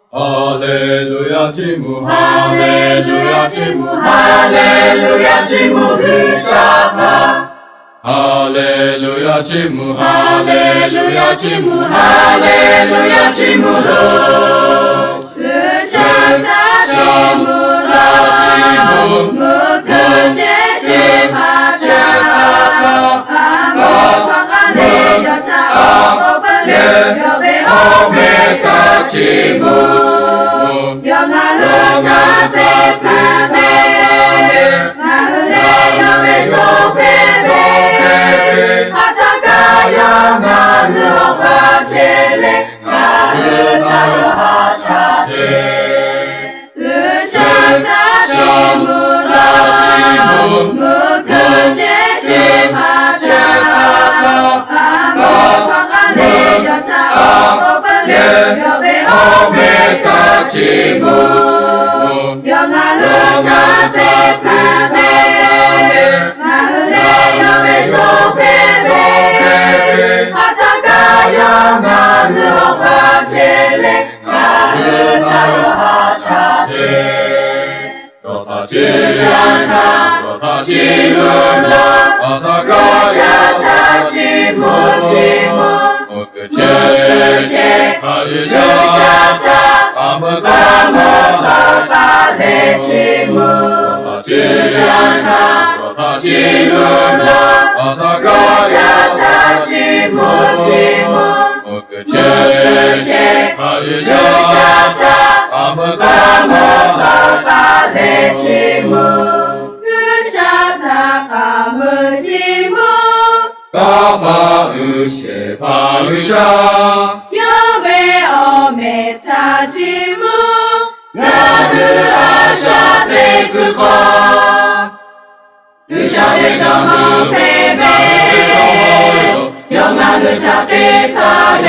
할렐루야 지무 할렐루야 지무 할렐루야 지무 으샤타 할렐루야 지무 할렐루야 지무 할렐루야 지무로 으샤타 지무로 무크제 시파자 아모파가네 여타 오버블레 여베 오메타 지무 영아흐 자제파네 나흐네 여베 소페제 하자가여 나흐 오바제레 나흐 자요 하샤제 으샤자 지무라 무크제 시파자 아모파가네 여타 오버블레 여베 오메타 지무 영아흐 자제파네 나흐네 여베 소페제 하자가여 나흐 오바제레 나흐 자요 하샤제 여타 으샤타 지무로 으샤타 지무 지무 무크제 무크제 으샤타 아무바가네 지무 으샤타 지무로 으샤타 지무 지무 무크제 으샤타 아무바가네 지무 으샤타 아무 지무 까마으셰 바으샤 여베 오메타 지무 나흐 아샤 데크코 으샤데 정어 페베 영아흐 타테 파레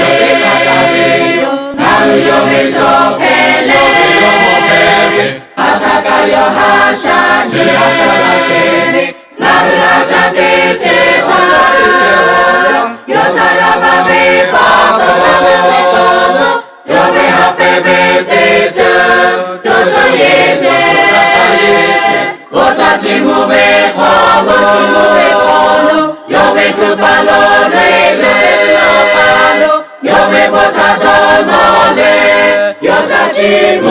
나흐 여베 소페레 아타가여 하샤제 나흐 하샤데 제타 여타야바베 파도 여베 하페베 데즈 조조예제 오타지무베 코노 여베 쿠파로 레레 여베 보타도 노레 여자지무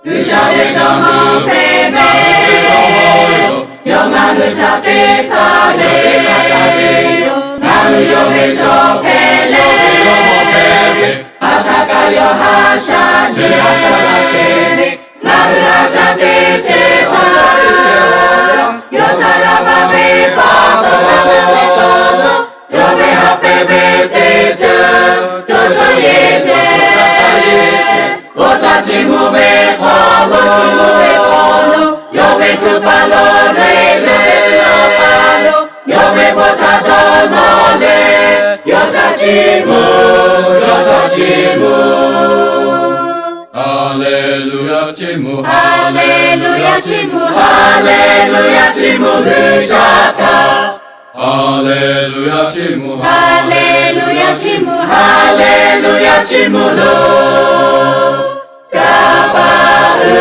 으샤데 정어 페베 영아흐 타테 파레 나흐 여베 소페레 아타가여 하샤제 나흐 하샤데 제타 여타야바베 파도 여베 하페베 데즈 조조예제 오타지무베 코노 여베 쿠파로 레레 여베 보타도 노레 여자지무 할렐루야 지무 할렐루야 지무 할렐루야 지무 으샤타 할렐루야 지무 할렐루야 지무 할렐루야 지무로 까바은베